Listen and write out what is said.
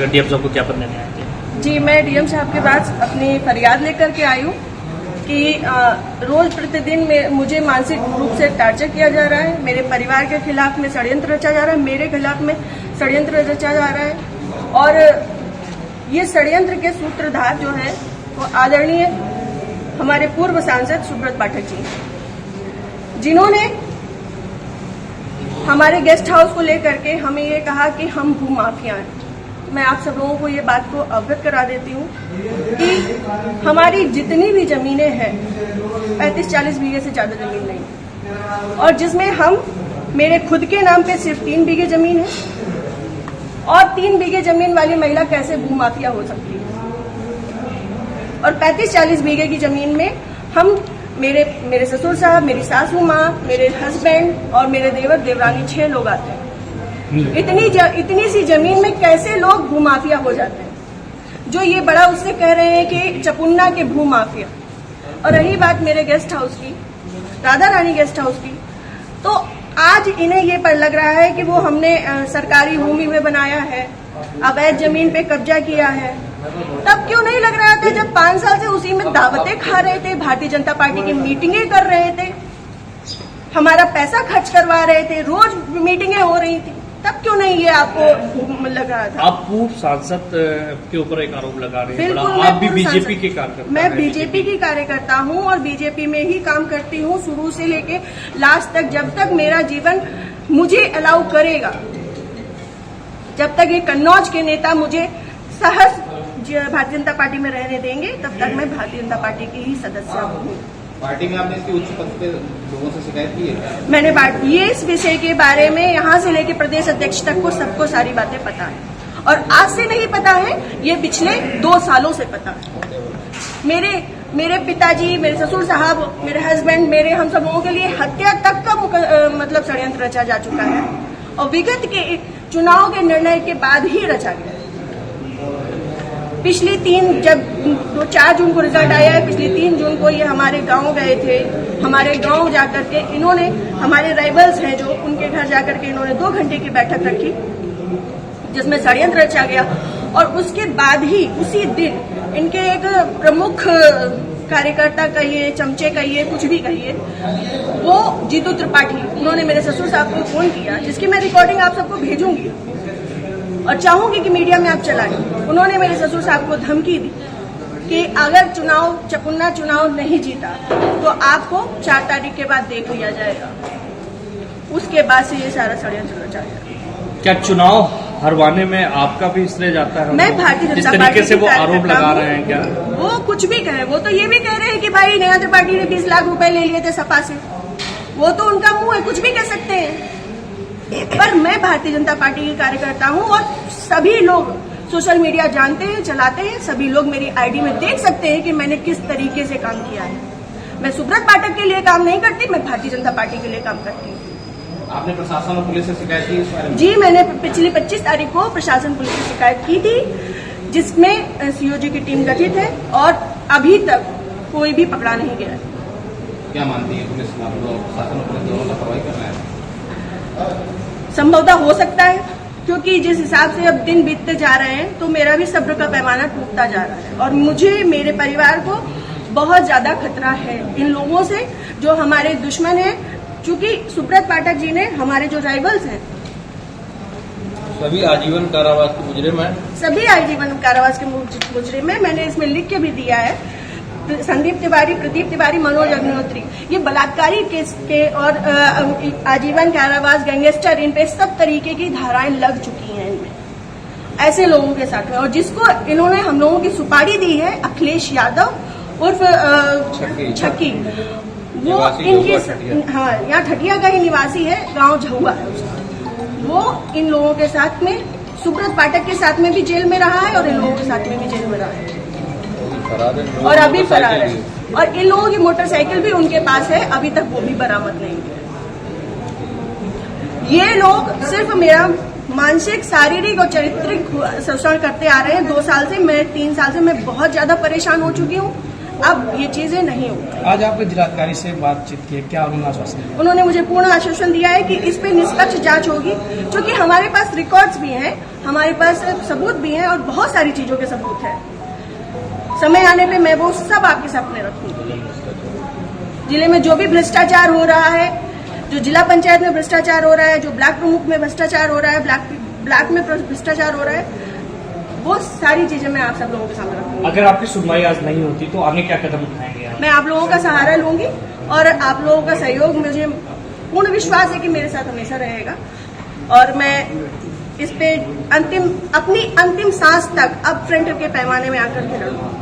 DM साहब को ज्ञापन देने आए थे? जी, मैं डीएम साहब के पास अपनी फरियाद लेकर के आई हूँ कि रोज प्रतिदिन में मुझे मानसिक रूप से टार्चर किया जा रहा है। मेरे परिवार के खिलाफ में षड्यंत्र रचा जा रहा है, मेरे खिलाफ में षड्यंत्र रचा जा रहा है। और ये षड्यंत्र के सूत्रधार जो है वो आदरणीय हमारे पूर्व सांसद सुब्रत पाठक जी, जिन्होंने हमारे गेस्ट हाउस को लेकर के हमें ये कहा कि हम भू माफिया हैं। मैं आप सब लोगों को ये बात को अवगत करा देती हूँ कि हमारी जितनी भी जमीनें हैं 35-40 बीघे से ज्यादा जमीन नहीं, और जिसमें हम मेरे खुद के नाम पे सिर्फ 3 बीघे जमीन है। और 3 बीघे जमीन वाली महिला कैसे भू माफिया हो सकती है? और 35-40 बीघे की जमीन में हम मेरे ससुर साहब, मेरी सासू माँ, मेरे हस्बैंड और मेरे देवर देवरानी 6 लोग आते हैं। इतनी सी जमीन में कैसे लोग भू माफिया हो जाते हैं? जो ये बड़ा उससे कह रहे हैं कि चपुन्ना के भू माफिया। और रही बात मेरे गेस्ट हाउस की, राधा रानी गेस्ट हाउस की, तो आज इन्हें ये पर लग रहा है कि वो हमने सरकारी भूमि में बनाया है, अवैध जमीन पे कब्जा किया है। तब क्यों नहीं लग रहा था जब 5 साल से उसी में दावतें खा रहे थे, भारतीय जनता पार्टी की मीटिंगें कर रहे थे, हमारा पैसा खर्च करवा रहे थे, रोज मीटिंगें हो रही थी, तब क्यों नहीं ये आपको लग रहा था? आप पूर्व सांसद के ऊपर एक आरोप लगा रहे हैं। बिल्कुल, आप भी बीजेपी के कार्यकर्ता? मैं बीजेपी की कार्यकर्ता हूँ और बीजेपी में ही काम करती हूँ शुरू से लेके लास्ट तक, जब तक मेरा जीवन मुझे अलाउ करेगा, जब तक ये कन्नौज के नेता मुझे सहज भारतीय जनता पार्टी में रहने देंगे, तब तक मैं भारतीय जनता पार्टी की ही सदस्य हूँ। पार्टी में आपने इसकी उच्च पद पे लोगों से शिकायत की है? मैंने ये इस विषय के बारे में यहाँ से लेके प्रदेश अध्यक्ष तक को सबको सारी बातें पता है, और आज से नहीं पता है, ये पिछले 2 सालों से पता है। मेरे पिताजी, मेरे ससुर साहब, मेरे हस्बैंड, मेरे हम सब लोगों के लिए हत्या तक का मतलब षड्यंत्र रचा जा चुका है, और विगत के चुनाव के निर्णय के बाद ही रचा गया। पिछली 4 जून को रिजल्ट आया है, पिछली 3 जून को ये हमारे गांव गए थे। हमारे गांव जाकर के इन्होंने, हमारे राइवल्स हैं जो, उनके घर जाकर के इन्होंने 2 घंटे की बैठक रखी जिसमें षड्यंत्र रचा गया। और उसके बाद ही उसी दिन इनके एक प्रमुख कार्यकर्ता कहिए, चमचे कहिए, कुछ भी कहिए, वो जीतू त्रिपाठी, उन्होंने मेरे ससुर साहब को फोन किया, जिसकी मैं रिकॉर्डिंग आप सबको भेजूंगी और चाहूंगी कि मीडिया में आप चलाएं। उन्होंने मेरे ससुर साहब को धमकी दी कि अगर चपुन्ना चुनाव नहीं जीता तो आपको 4 तारीख के बाद देख लिया जाएगा। उसके बाद से ये सारा षड्यंत्र रचा गया। क्या चुनाव हरवाने में आपका भी श्रेय जाता है? मैं भारतीय जनता पार्टी, जिस तरीके से वो आरोप लगा रहे हैं, क्या वो कुछ भी कहे, वो तो ये भी कह रहे हैं कि भाई नेहा त्रिपाठी ने 20 लाख रुपए ले लिए थे सपा से, वो तो उनका मुंह है, कुछ भी कह सकते हैं। पर मैं भारतीय जनता पार्टी की कार्यकर्ता हूं, और सभी लोग सोशल मीडिया जानते हैं, चलाते हैं, सभी लोग मेरी आईडी में देख सकते हैं कि मैंने किस तरीके से काम किया है। मैं सुब्रत पाठक के लिए काम नहीं करती, मैं भारतीय जनता पार्टी के लिए काम करती हूँ। आपने प्रशासन और पुलिस से शिकायत की इस बारे में? जी, मैंने पिछली 25 तारीख को प्रशासन पुलिस से शिकायत की थी, जिसमें सीओजी की टीम गठित है, और अभी तक कोई भी पकड़ा नहीं गया है। क्या मानती है पुलिस, प्रशासन और पुलिस दोनों लापरवाही कर रहे हैं? संभवतः हो सकता है, क्योंकि जिस हिसाब से अब दिन बीतते जा रहे हैं तो मेरा भी सब्र का पैमाना टूटता जा रहा है, और मुझे, मेरे परिवार को बहुत ज्यादा खतरा है इन लोगों से जो हमारे दुश्मन हैं। चूंकि सुब्रत पाठक जी ने, हमारे जो राइवल्स हैं, सभी आजीवन कारावास के मुजरिम हैं। सभी आजीवन कारावास के मुजरिम हैं। मैंने इसमें लिख के भी दिया है, संदीप तिवारी, प्रदीप तिवारी, मनोज अग्निहोत्री, ये बलात्कारी केस के और आजीवन कारावास, गैंगस्टर, इन पे सब तरीके की धाराएं लग चुकी हैं इनमें, ऐसे लोगों के साथ में। और जिसको इन्होंने हम लोगों की सुपारी दी है, अखिलेश यादव उर्फ छक्की, वो इनके, हाँ, यहाँ ठटिया का ही निवासी है, गांव झहुआ है उसका। वो इन लोगों के साथ में, सुब्रत पाठक के साथ में भी जेल में रहा है और इन लोगों के साथ में भी जेल में रहा है, और अभी फरार है। और इन लोगों की मोटरसाइकिल भी उनके पास है, अभी तक वो भी बरामद नहीं है। ये लोग सिर्फ मेरा मानसिक, शारीरिक और चारित्रिक शोषण करते आ रहे हैं 2 साल से। मैं 3 साल से मैं बहुत ज्यादा परेशान हो चुकी हूँ। अब ये चीजें नहीं होंगी। आज आपने जिलाधिकारी से बातचीत की है, क्या उन्होंने आश्वासन दिया? उन्होंने मुझे पूर्ण आश्वासन दिया है कि इस पे निष्पक्ष जांच होगी, क्योंकि हमारे पास रिकॉर्ड्स भी हैं, हमारे पास सबूत भी हैं और बहुत सारी चीजों के सबूत हैं। समय आने पे मैं वो सब आपके सामने रखूंगी। जिले में जो भी भ्रष्टाचार हो रहा है, जो जिला पंचायत में भ्रष्टाचार हो रहा है, जो ब्लॉक प्रमुख में भ्रष्टाचार हो रहा है, ब्लॉक में भ्रष्टाचार हो रहा है, वो सारी चीजें मैं आप सब लोगों के सामने रखूंगी। अगर आपकी सुनवाई आज नहीं होती तो आगे क्या कदम उठाएंगे आप? मैं आप लोगों का सहारा लूंगी और आप लोगों का सहयोग, मुझे पूर्ण विश्वास है कि मेरे साथ हमेशा रहेगा और मैं इस पे अपनी अंतिम सांस तक अब फ्रंट के पैमाने में आकर के लड़ूंगी।